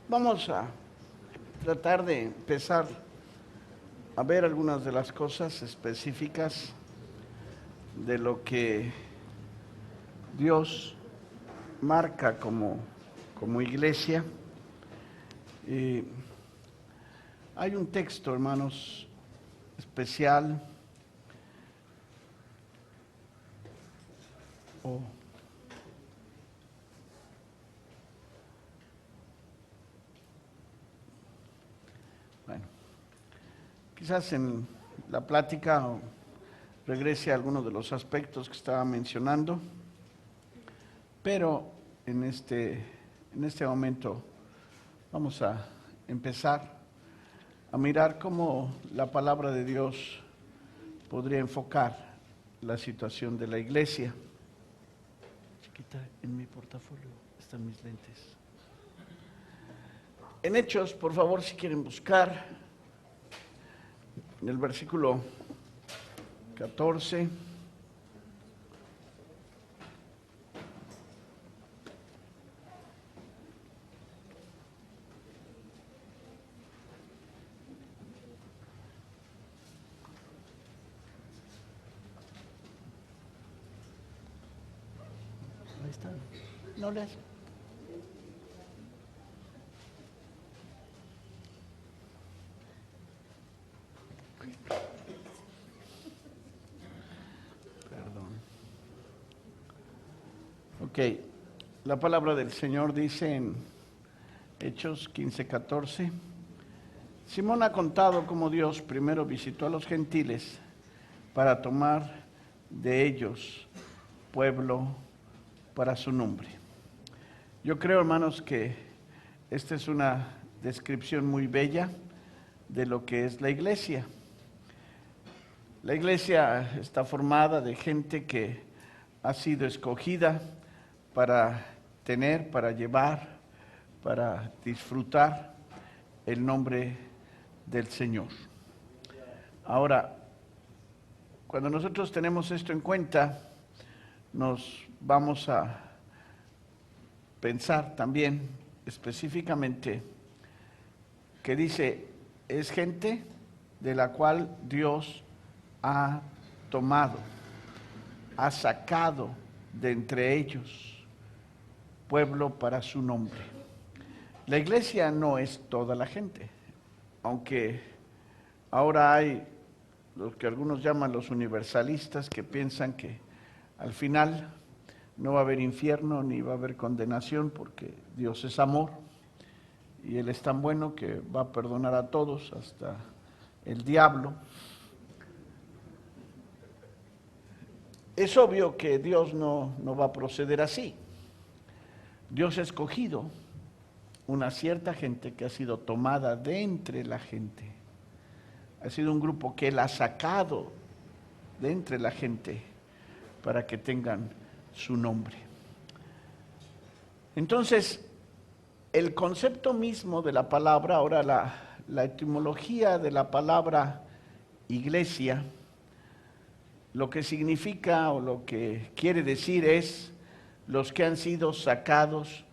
Vamos a tratar de empezar a ver algunas de las cosas específicas de lo que Dios marca como iglesia. Y hay un texto, hermanos, especial. Bueno, quizás en la plática regrese a algunos de los aspectos que estaba mencionando, pero en este momento vamos a empezar a mirar cómo la palabra de Dios podría enfocar la situación de la iglesia. Chiquita, en mi portafolio están mis lentes. En Hechos, por favor, si quieren buscar, en el versículo 14. Ahí está. No le hace. Perdón. Ok. La palabra del Señor dice en Hechos 15:14. Simón ha contado cómo Dios primero visitó a los gentiles para tomar de ellos pueblo para su nombre. Yo creo, hermanos, que esta es una descripción muy bella de lo que es la iglesia. La iglesia está formada de gente que ha sido escogida para tener, para llevar, para disfrutar el nombre del Señor. Ahora, cuando nosotros tenemos esto en cuenta, nos vamos a pensar también específicamente que dice, es gente de la cual Dios ha tomado, ha sacado de entre ellos pueblo para su nombre. La iglesia no es toda la gente, aunque ahora hay lo que algunos llaman los universalistas que piensan que al final no va a haber infierno ni va a haber condenación porque Dios es amor y Él es tan bueno que va a perdonar a todos, hasta el diablo. Es obvio que Dios no va a proceder así. Dios ha escogido una cierta gente que ha sido tomada de entre la gente. Ha sido un grupo que Él ha sacado de entre la gente para que tengan su nombre. Entonces, el concepto mismo de la palabra, ahora la etimología de la palabra iglesia, lo que significa o lo que quiere decir es los que han sido sacados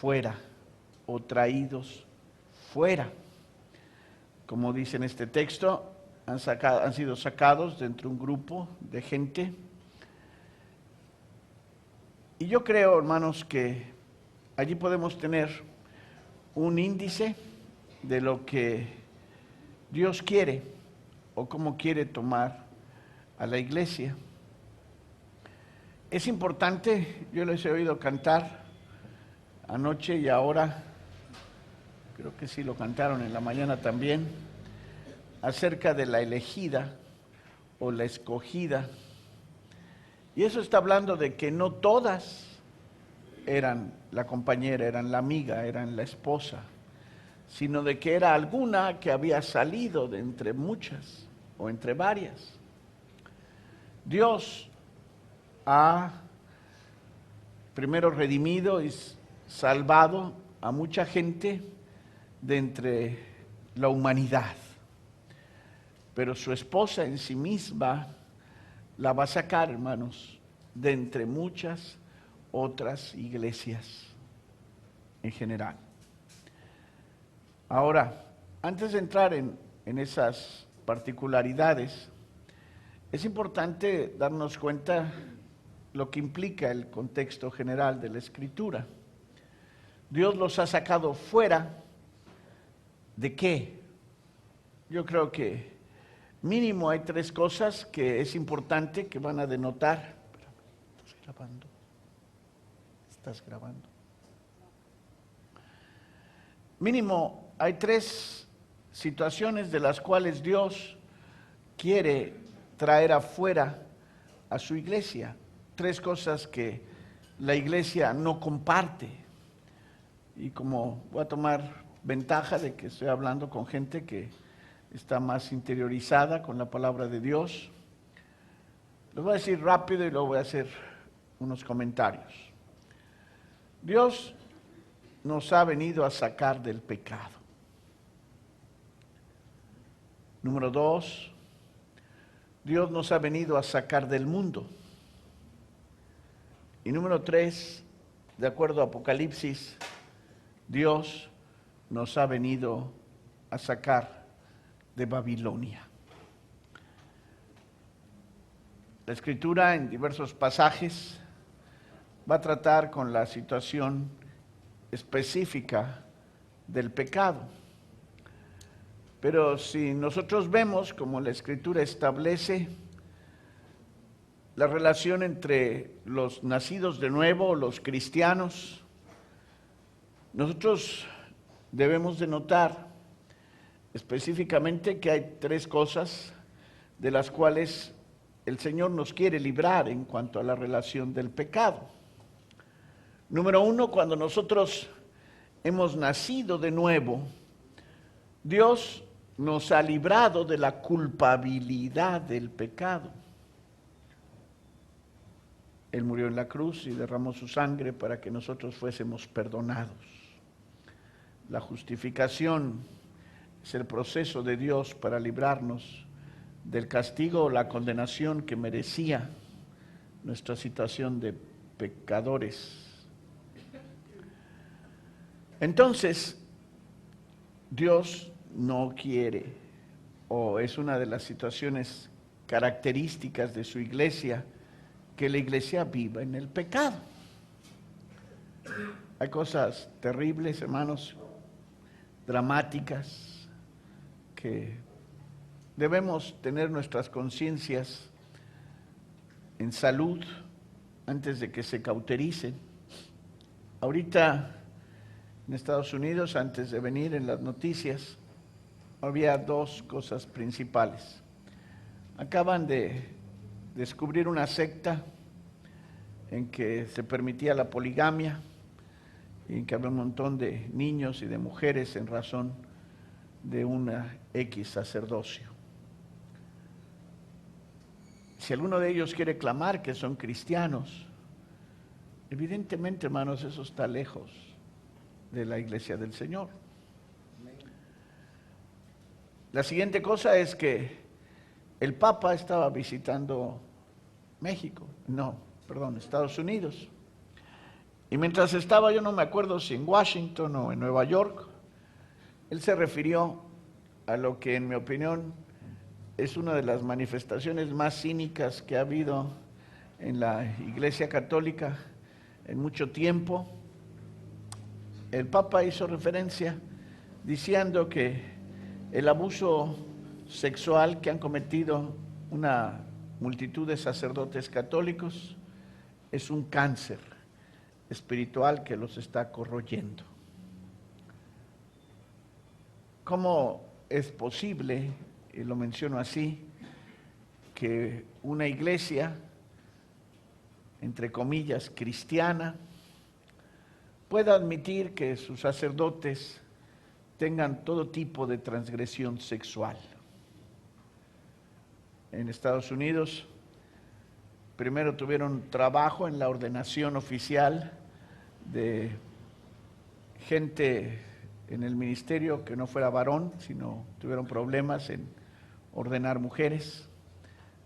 fuera o traídos fuera. Como dice en este texto, han sido sacados de entre un grupo de gente. Y yo creo, hermanos, que allí podemos tener un índice de lo que Dios quiere o cómo quiere tomar a la iglesia. Es importante, yo les he oído cantar anoche y ahora, creo que sí lo cantaron en la mañana también, acerca de la elegida o la escogida. Y eso está hablando de que no todas eran la compañera, eran la amiga, eran la esposa, sino de que era alguna que había salido de entre muchas o entre varias. Dios ha primero redimido y salvado a mucha gente de entre la humanidad, pero su esposa en sí misma la va a sacar, hermanos, de entre muchas otras iglesias en general. Ahora, antes de entrar en esas particularidades, es importante darnos cuenta lo que implica el contexto general de la Escritura. Dios los ha sacado fuera ¿de qué? Yo creo que mínimo hay 3 cosas que es importante que van a denotar. ¿Estás grabando? ¿Estás grabando? Mínimo hay 3 situaciones de las cuales Dios quiere traer afuera a su iglesia. 3 cosas que la iglesia no comparte. Y como voy a tomar ventaja de que estoy hablando con gente que está más interiorizada con la palabra de Dios, lo voy a decir rápido y luego voy a hacer unos comentarios. Dios nos ha venido a sacar del pecado. Número 2, Dios nos ha venido a sacar del mundo. Y número 3, de acuerdo a Apocalipsis, Dios nos ha venido a sacar de Babilonia. La Escritura en diversos pasajes va a tratar con la situación específica del pecado. Pero si nosotros vemos como la Escritura establece la relación entre los nacidos de nuevo, los cristianos, nosotros debemos de notar específicamente que hay 3 cosas de las cuales el Señor nos quiere librar en cuanto a la relación del pecado. Número 1, cuando nosotros hemos nacido de nuevo, Dios nos ha librado de la culpabilidad del pecado. Él murió en la cruz y derramó su sangre para que nosotros fuésemos perdonados. La justificación es el proceso de Dios para librarnos del castigo o la condenación que merecía nuestra situación de pecadores. Entonces, Dios no quiere, o es una de las situaciones características de su iglesia, que la iglesia viva en el pecado. Hay cosas terribles, hermanos, dramáticas, que debemos tener nuestras conciencias en salud antes de que se cautericen. Ahorita en Estados Unidos, antes de venir en las noticias, había 2 cosas principales. Acaban de descubrir una secta en que se permitía la poligamia y en que había un montón de niños y de mujeres en razón de una X sacerdocio. Si alguno de ellos quiere clamar que son cristianos, evidentemente, hermanos, eso está lejos de la iglesia del Señor. La siguiente cosa es que el Papa estaba visitando Estados Unidos. Y mientras estaba, yo no me acuerdo si en Washington o en Nueva York, él se refirió a lo que, en mi opinión, es una de las manifestaciones más cínicas que ha habido en la Iglesia Católica en mucho tiempo. El Papa hizo referencia diciendo que el abuso sexual que han cometido una multitud de sacerdotes católicos es un cáncer espiritual que los está corroyendo. ¿Cómo es posible, y lo menciono así, que una iglesia, entre comillas, cristiana, pueda admitir que sus sacerdotes tengan todo tipo de transgresión sexual? En Estados Unidos, primero tuvieron trabajo en la ordenación oficial de gente en el ministerio que no fuera varón, sino tuvieron problemas en ordenar mujeres,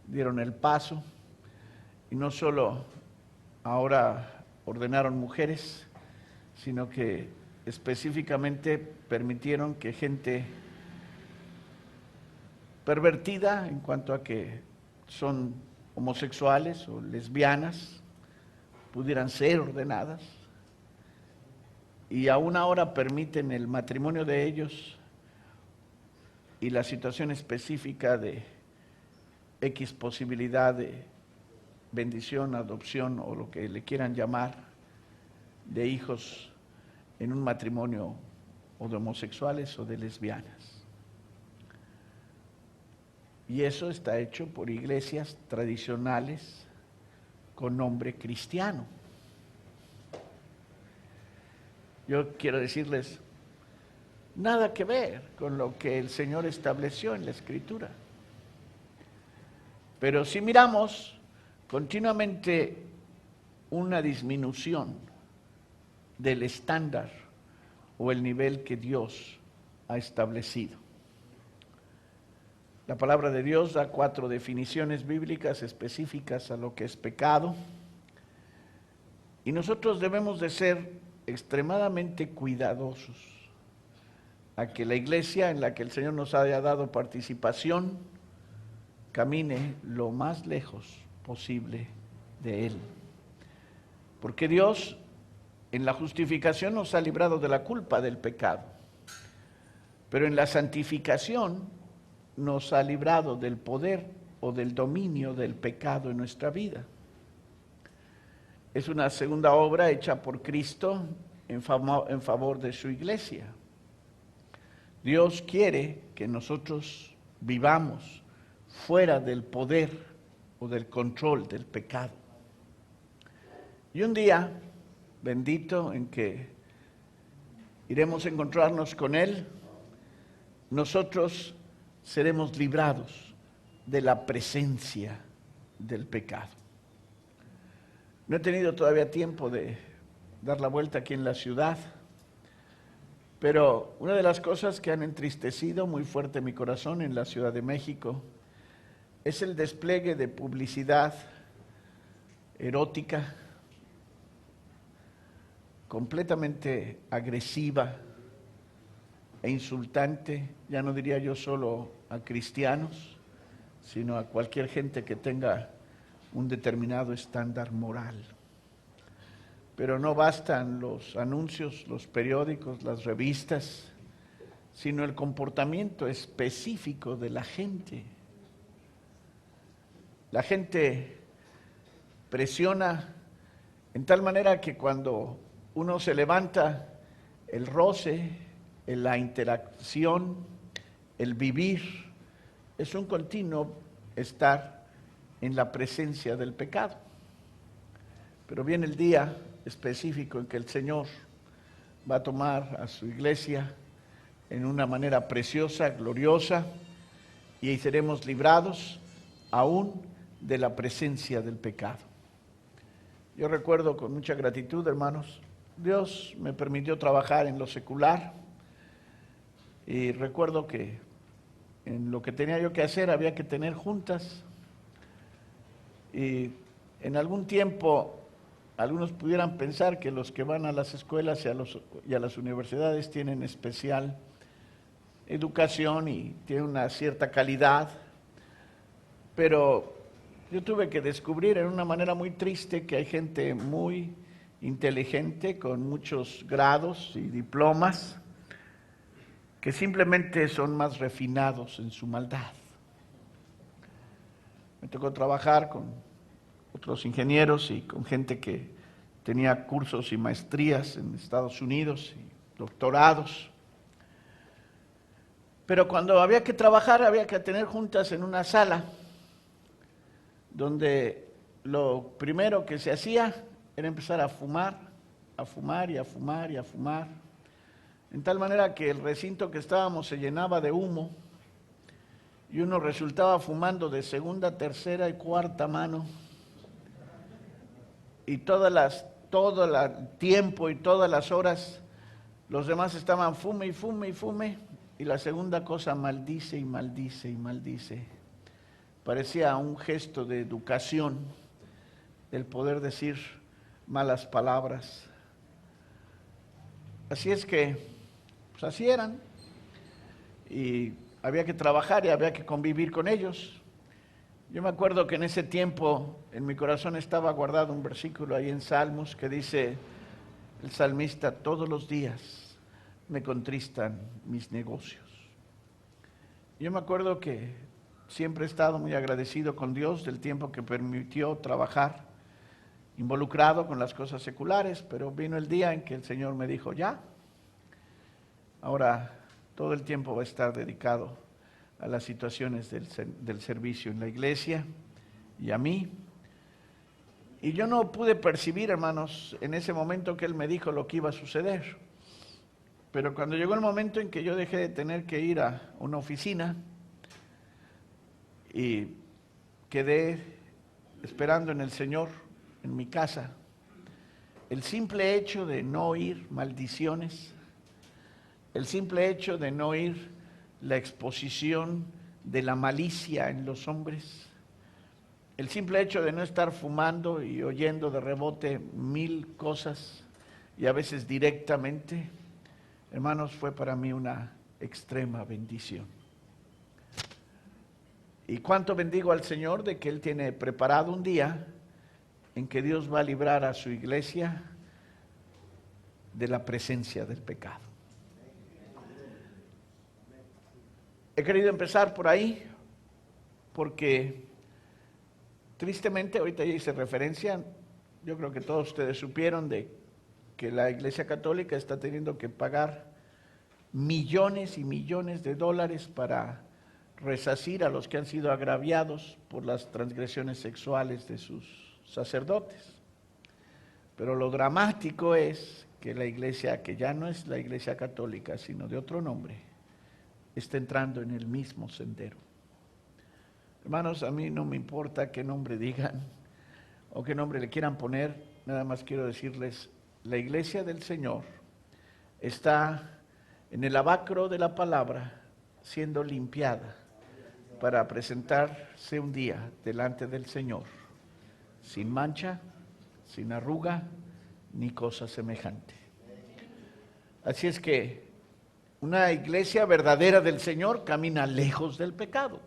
dieron el paso, y no solo ahora ordenaron mujeres, sino que específicamente permitieron que gente pervertida en cuanto a que son homosexuales o lesbianas pudieran ser ordenadas, y aún ahora permiten el matrimonio de ellos y la situación específica de X posibilidad de bendición, adopción o lo que le quieran llamar, de hijos en un matrimonio o de homosexuales o de lesbianas. Y eso está hecho por iglesias tradicionales con nombre cristiano. Yo quiero decirles, nada que ver con lo que el Señor estableció en la Escritura. Pero si miramos continuamente una disminución del estándar o el nivel que Dios ha establecido. La palabra de Dios da 4 definiciones bíblicas específicas a lo que es pecado, y nosotros debemos de ser extremadamente cuidadosos a que la iglesia en la que el Señor nos haya dado participación camine lo más lejos posible de Él. Porque Dios en la justificación nos ha librado de la culpa del pecado, pero en la santificación nos ha librado del poder o del dominio del pecado en nuestra vida. Es una segunda obra hecha por Cristo en favor de su iglesia. Dios quiere que nosotros vivamos fuera del poder o del control del pecado. Y un día bendito en que iremos a encontrarnos con Él, nosotros seremos librados de la presencia del pecado. No he tenido todavía tiempo de dar la vuelta aquí en la ciudad, pero una de las cosas que han entristecido muy fuerte mi corazón en la Ciudad de México es el despliegue de publicidad erótica, completamente agresiva e insultante, ya no diría yo solo a cristianos, sino a cualquier gente que tenga un determinado estándar moral. Pero no bastan los anuncios, los periódicos, las revistas, sino el comportamiento específico de la gente. La gente presiona en tal manera que cuando uno se levanta, el roce, la interacción, el vivir, es un continuo estar en la presencia del pecado. Pero viene el día específico en que el Señor va a tomar a su iglesia en una manera preciosa, gloriosa, y ahí seremos librados aún de la presencia del pecado. Yo recuerdo con mucha gratitud, hermanos, Dios me permitió trabajar en lo secular, y recuerdo que en lo que tenía yo que hacer había que tener juntas, y en algún tiempo algunos pudieran pensar que los que van a las escuelas y a las universidades tienen especial educación y tienen una cierta calidad, pero yo tuve que descubrir en una manera muy triste que hay gente muy inteligente con muchos grados y diplomas que simplemente son más refinados en su maldad. Me tocó trabajar con otros ingenieros y con gente que tenía cursos y maestrías en Estados Unidos y doctorados. Pero cuando había que trabajar, había que tener juntas en una sala donde lo primero que se hacía era empezar a fumar y a fumar y a fumar, en tal manera que el recinto que estábamos se llenaba de humo y uno resultaba fumando de segunda, tercera y cuarta mano, y todo el tiempo y todas las horas los demás estaban fume y fume y fume, y la segunda cosa maldice y maldice y maldice. Parecía un gesto de educación el poder decir malas palabras. Así es que, pues así eran. Y había que trabajar y había que convivir con ellos. Yo me acuerdo que en ese tiempo en mi corazón estaba guardado un versículo ahí en Salmos que dice el salmista: todos los días me contristan mis negocios. Yo me acuerdo que siempre he estado muy agradecido con Dios del tiempo que permitió trabajar involucrado con las cosas seculares, pero vino el día en que el Señor me dijo: ya, ahora todo el tiempo va a estar dedicado a las situaciones del servicio en la iglesia y a mí. Y yo no pude percibir, hermanos, en ese momento que Él me dijo lo que iba a suceder. Pero cuando llegó el momento en que yo dejé de tener que ir a una oficina y quedé esperando en el Señor en mi casa, el simple hecho de no oír maldiciones, el simple hecho de no oír la exposición de la malicia en los hombres, el simple hecho de no estar fumando y oyendo de rebote mil cosas y a veces directamente, hermanos, fue para mí una extrema bendición. Y cuánto bendigo al Señor de que Él tiene preparado un día en que Dios va a librar a su iglesia de la presencia del pecado. He querido empezar por ahí porque tristemente, ahorita ya hice referencia, yo creo que todos ustedes supieron de que la Iglesia Católica está teniendo que pagar millones y millones de dólares para resarcir a los que han sido agraviados por las transgresiones sexuales de sus sacerdotes. Pero lo dramático es que la iglesia, que ya no es la Iglesia Católica, sino de otro nombre, está entrando en el mismo sendero. Hermanos, a mí no me importa qué nombre digan o qué nombre le quieran poner, nada más quiero decirles, la iglesia del Señor está en el lavacro de la palabra siendo limpiada para presentarse un día delante del Señor, sin mancha, sin arruga, ni cosa semejante. Así es que una iglesia verdadera del Señor camina lejos del pecado,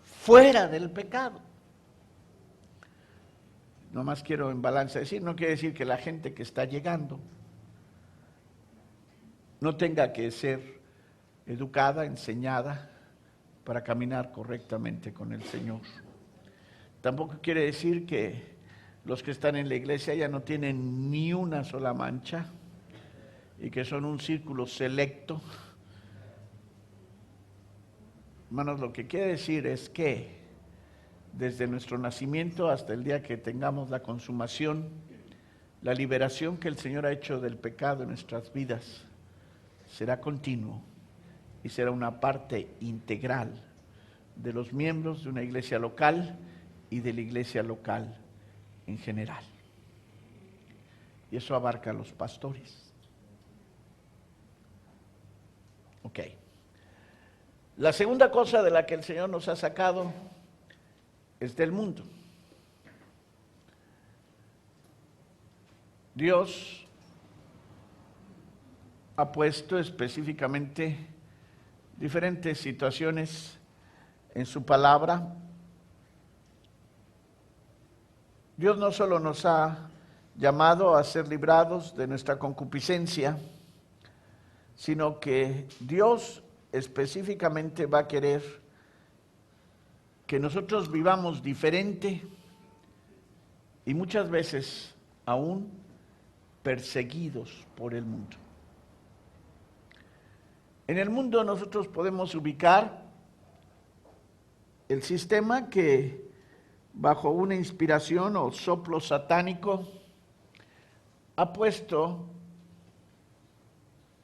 fuera del pecado. Nomás quiero en balance decir, no quiere decir que la gente que está llegando no tenga que ser educada, enseñada para caminar correctamente con el Señor. Tampoco quiere decir que los que están en la iglesia ya no tienen ni una sola mancha y que son un círculo selecto. Hermanos, lo que quiere decir es que desde nuestro nacimiento hasta el día que tengamos la consumación, la liberación que el Señor ha hecho del pecado en nuestras vidas será continuo y será una parte integral de los miembros de una iglesia local y de la iglesia local en general. Y eso abarca a los pastores. Ok. La segunda cosa de la que el Señor nos ha sacado es del mundo. Dios ha puesto específicamente diferentes situaciones en su palabra. Dios no solo nos ha llamado a ser librados de nuestra concupiscencia, sino que Dios específicamente va a querer que nosotros vivamos diferente y muchas veces aún perseguidos por el mundo. En el mundo nosotros podemos ubicar el sistema que bajo una inspiración o soplo satánico ha puesto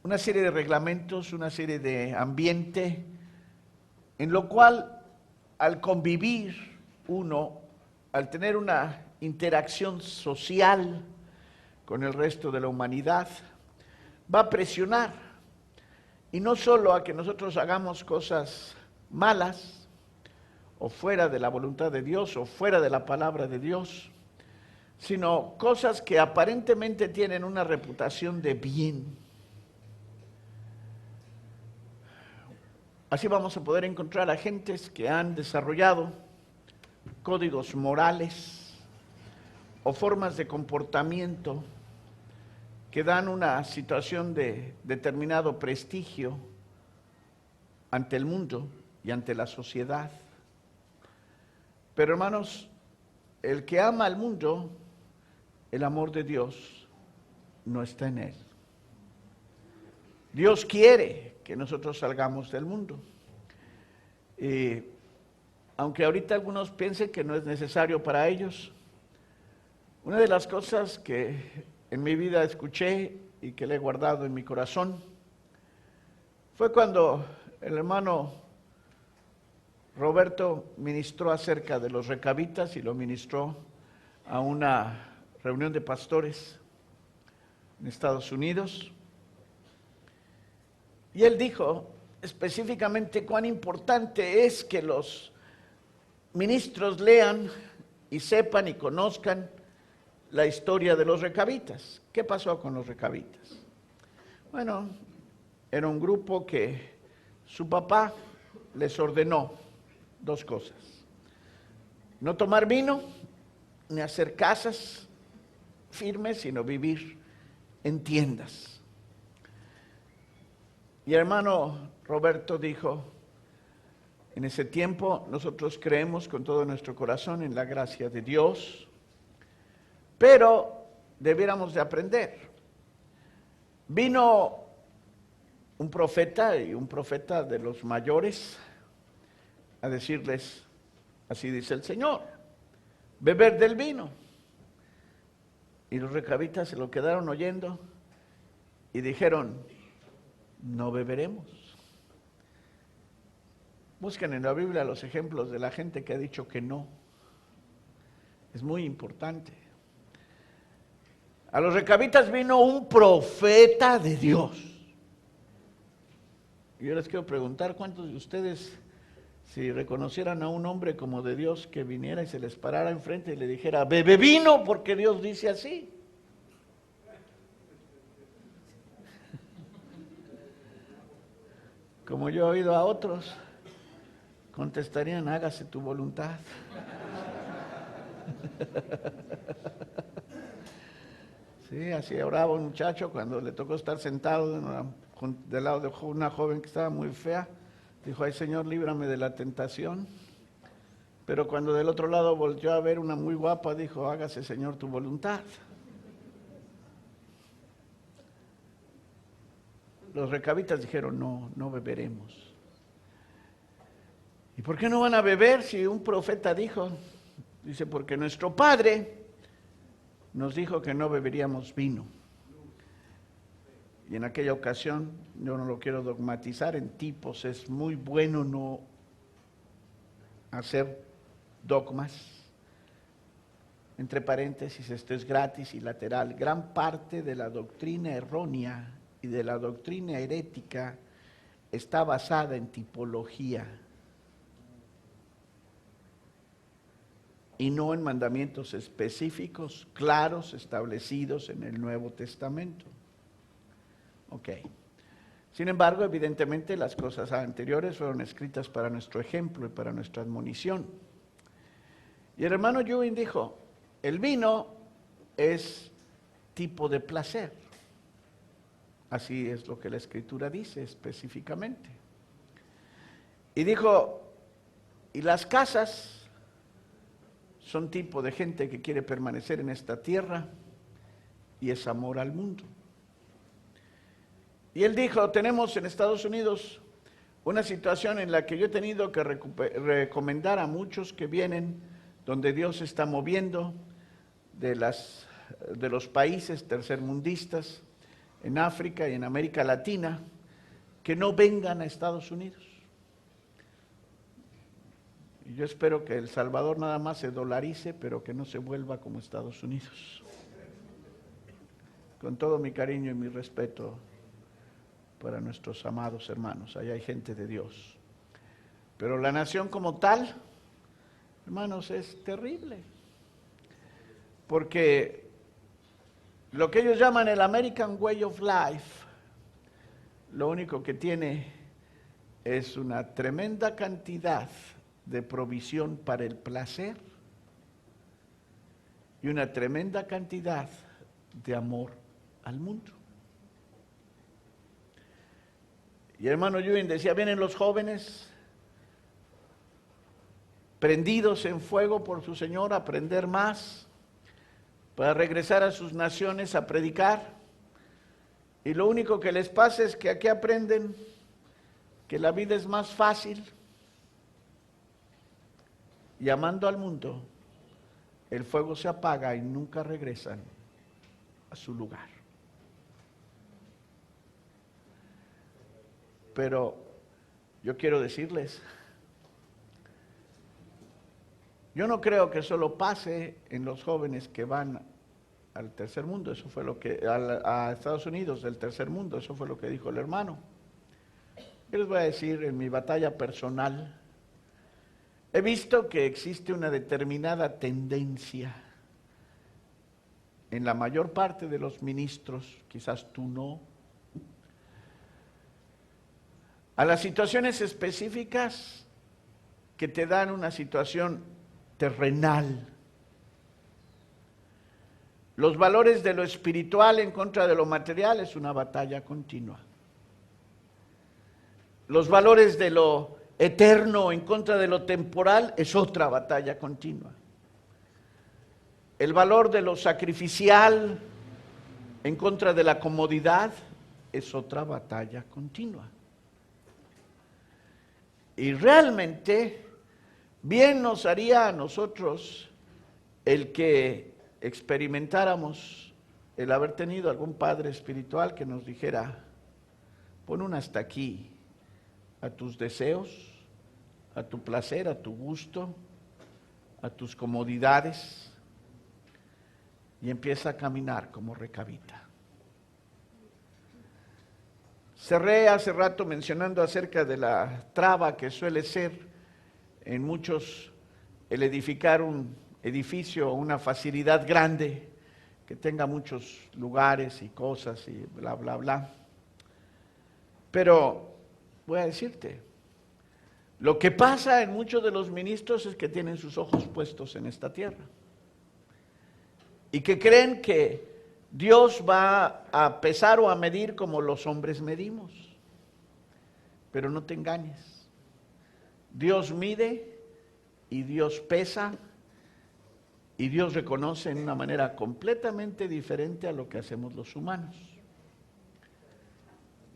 una serie de reglamentos, una serie de ambiente en lo cual al convivir uno, al tener una interacción social con el resto de la humanidad, va a presionar, y no solo a que nosotros hagamos cosas malas, o fuera de la voluntad de Dios, o fuera de la palabra de Dios, sino cosas que aparentemente tienen una reputación de bien, Así vamos a poder encontrar agentes que han desarrollado códigos morales o formas de comportamiento que dan una situación de determinado prestigio ante el mundo y ante la sociedad. Pero hermanos, el que ama al mundo, el amor de Dios no está en él. Dios quiere que nosotros salgamos del mundo. Aunque ahorita algunos piensen que no es necesario para ellos, una de las cosas que en mi vida escuché y que le he guardado en mi corazón fue cuando el hermano Roberto ministró acerca de los recabitas y lo ministró a una reunión de pastores en Estados Unidos. Y él dijo específicamente cuán importante es que los ministros lean y sepan y conozcan la historia de los recabitas. ¿Qué pasó con los recabitas? Bueno, era un grupo que su papá les ordenó dos cosas: no tomar vino, ni hacer casas firmes, sino vivir en tiendas. Y el hermano Roberto dijo, en ese tiempo nosotros creemos con todo nuestro corazón en la gracia de Dios, pero debiéramos de aprender. Vino un profeta, y un profeta de los mayores, a decirles, así dice el Señor, beber del vino. Y los recabitas se lo quedaron oyendo y dijeron, no beberemos. Busquen en la Biblia los ejemplos de la gente que ha dicho que no. Es muy importante. A los recabitas vino un profeta de Dios. Y yo les quiero preguntar, ¿cuántos de ustedes, si reconocieran a un hombre como de Dios, que viniera y se les parara enfrente y le dijera, bebe vino porque Dios dice así? Como yo he oído a otros, contestarían, hágase tu voluntad. Sí, así oraba un muchacho cuando le tocó estar sentado del lado de una joven que estaba muy fea. Dijo, ay Señor, líbrame de la tentación. Pero cuando del otro lado volvió a ver una muy guapa, dijo, hágase Señor tu voluntad. Los recabitas dijeron, no, no beberemos. ¿Y por qué no van a beber si un profeta dijo? Dice, porque nuestro padre nos dijo que no beberíamos vino. Y en aquella ocasión, yo no lo quiero dogmatizar en tipos, es muy bueno no hacer dogmas. Entre paréntesis, esto es gratis y lateral. Gran parte de la doctrina errónea y de la doctrina herética está basada en tipología y no en mandamientos específicos, claros, establecidos en el Nuevo Testamento. Ok. Sin embargo, evidentemente las cosas anteriores fueron escritas para nuestro ejemplo y para nuestra admonición. Y el hermano Ewing dijo, el vino es tipo de placer. Así es lo que la Escritura dice específicamente. Y dijo, y las casas son tipo de gente que quiere permanecer en esta tierra y es amor al mundo. Y él dijo, tenemos en Estados Unidos una situación en la que yo he tenido que recomendar a muchos que vienen donde Dios se está moviendo de los países tercermundistas en África y en América Latina, que no vengan a Estados Unidos. Y yo espero que El Salvador nada más se dolarice, pero que no se vuelva como Estados Unidos. Con todo mi cariño y mi respeto para nuestros amados hermanos, allá hay gente de Dios. Pero la nación como tal, hermanos, es terrible. Porque lo que ellos llaman el American Way of Life, lo único que tiene es una tremenda cantidad de provisión para el placer y una tremenda cantidad de amor al mundo. Y el hermano Ewing decía, vienen los jóvenes prendidos en fuego por su Señor a aprender más, para regresar a sus naciones a predicar, y lo único que les pasa es que aquí aprenden que la vida es más fácil, y amando al mundo, el fuego se apaga y nunca regresan a su lugar. Pero yo quiero decirles, yo no creo que solo pase en los jóvenes que van al tercer mundo, eso fue lo que, a Estados Unidos del tercer mundo, eso fue lo que dijo el hermano. Yo les voy a decir, en mi batalla personal, he visto que existe una determinada tendencia en la mayor parte de los ministros, quizás tú no, a las situaciones específicas que te dan una situación terrenal. Los valores de lo espiritual en contra de lo material es una batalla continua. Los valores de lo eterno en contra de lo temporal es otra batalla continua. El valor de lo sacrificial en contra de la comodidad es otra batalla continua. Y realmente bien nos haría a nosotros el que experimentáramos el haber tenido algún padre espiritual que nos dijera, pon un hasta aquí a tus deseos, a tu placer, a tu gusto, a tus comodidades, y empieza a caminar como recabita. Cerré hace rato mencionando acerca de la traba que suele ser en muchos el edificar un edificio o una facilidad grande que tenga muchos lugares y cosas y bla, bla, bla. Pero voy a decirte, lo que pasa en muchos de los ministros es que tienen sus ojos puestos en esta tierra y que creen que Dios va a pesar o a medir como los hombres medimos. Pero no te engañes. Dios mide y Dios pesa y Dios reconoce en una manera completamente diferente a lo que hacemos los humanos.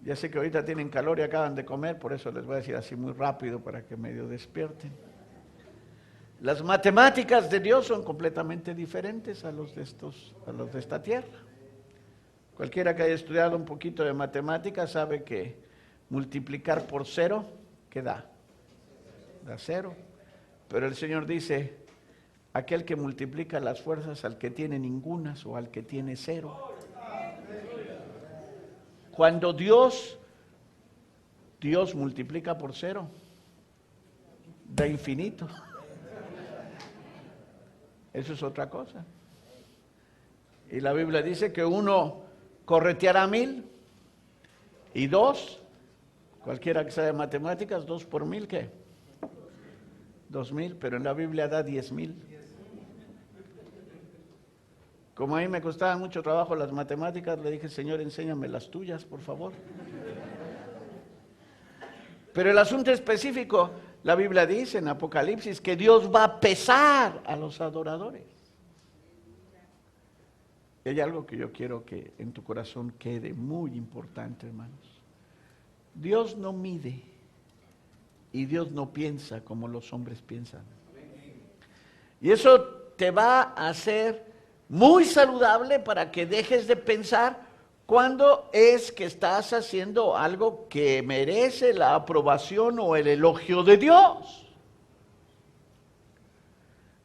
Ya sé que ahorita tienen calor y acaban de comer, por eso les voy a decir así muy rápido para que medio despierten. Las matemáticas de Dios son completamente diferentes a los de esta tierra. Cualquiera que haya estudiado un poquito de matemáticas sabe que multiplicar por cero, ¿qué da? Da cero. Pero el Señor dice, aquel que multiplica las fuerzas al que tiene ningunas o al que tiene cero. Cuando Dios multiplica por cero, da infinito. Eso es otra cosa. Y la Biblia dice que uno correteará 1000 y 2, cualquiera que sea de matemáticas, 2 por 1000, ¿qué? 2000, pero en la Biblia da 10,000. Como a mí me costaban mucho trabajo las matemáticas, le dije, Señor, enséñame las tuyas, por favor. Pero el asunto específico, la Biblia dice en Apocalipsis que Dios va a pesar a los adoradores. Y hay algo que yo quiero que en tu corazón quede muy importante, hermanos. Dios no mide y Dios no piensa como los hombres piensan. Y eso te va a hacer muy saludable para que dejes de pensar cuándo es que estás haciendo algo que merece la aprobación o el elogio de Dios.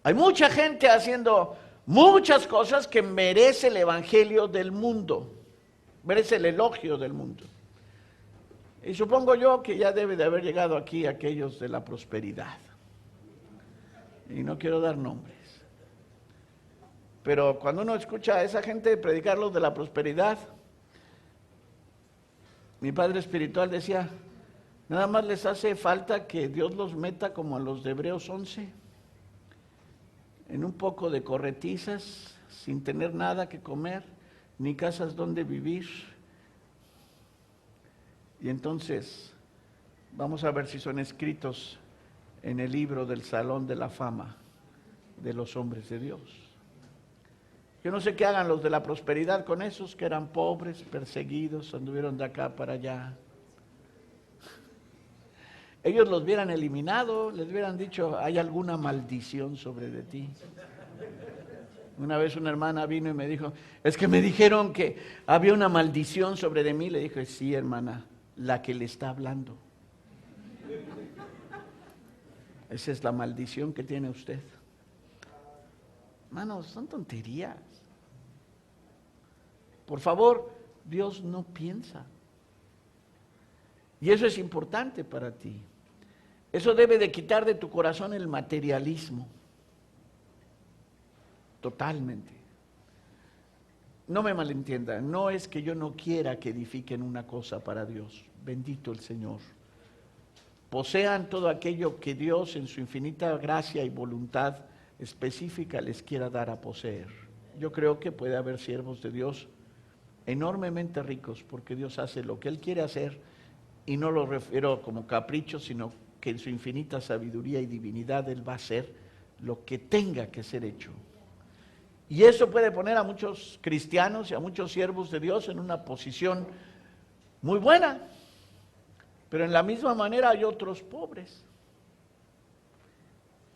Hay mucha gente haciendo muchas cosas que merece el evangelio del mundo, merece el elogio del mundo. Y supongo yo que ya debe de haber llegado aquí aquellos de la prosperidad. Y no quiero dar nombres. Pero cuando uno escucha a esa gente predicar los de la prosperidad, mi padre espiritual decía, Nada más les hace falta que Dios los meta como a los de Hebreos 11, en un poco de corretizas, sin tener nada que comer, ni casas donde vivir. Y entonces vamos a ver si son escritos en el libro del Salón de la Fama de los hombres de Dios. Yo no sé qué hagan los de la prosperidad con esos que eran pobres, perseguidos, anduvieron de acá para allá. Ellos los hubieran eliminado, les hubieran dicho, hay alguna maldición sobre de ti. Una vez una hermana vino y me dijo, es que me dijeron que había una maldición sobre de mí. Le dije, sí, hermana, la que le está hablando. Esa es la maldición que tiene usted. Hermanos, son tonterías. Por favor, Dios no piensa. Y eso es importante para ti. Eso debe de quitar de tu corazón el materialismo. Totalmente. No me malentiendan, no es que yo no quiera que edifiquen una cosa para Dios. Bendito el Señor. Posean todo aquello que Dios en su infinita gracia y voluntad específica les quiera dar a poseer. Yo creo que puede haber siervos de Dios enormemente ricos porque Dios hace lo que Él quiere hacer, y no lo refiero como capricho, sino que en su infinita sabiduría y divinidad Él va a hacer lo que tenga que ser hecho. Y eso puede poner a muchos cristianos y a muchos siervos de Dios en una posición muy buena, pero en la misma manera hay otros pobres.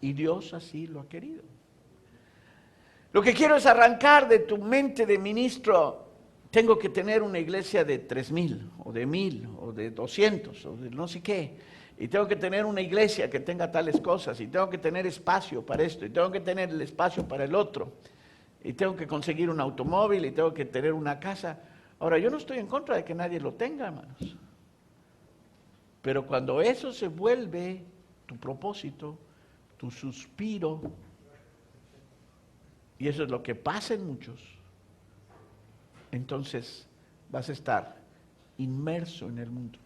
Y Dios así lo ha querido. Lo que quiero es arrancar de tu mente de ministro. Tengo que tener una iglesia de 3,000, o de 1,000, o de 200, o de no sé qué. Y tengo que tener una iglesia que tenga tales cosas, y tengo que tener espacio para esto, y tengo que tener el espacio para el otro. Y tengo que conseguir un automóvil, y tengo que tener una casa. Ahora, yo no estoy en contra de que nadie lo tenga, hermanos. Pero cuando eso se vuelve tu propósito, tu suspiro, y eso es lo que pasa en muchos, entonces vas a estar inmerso en el mundo.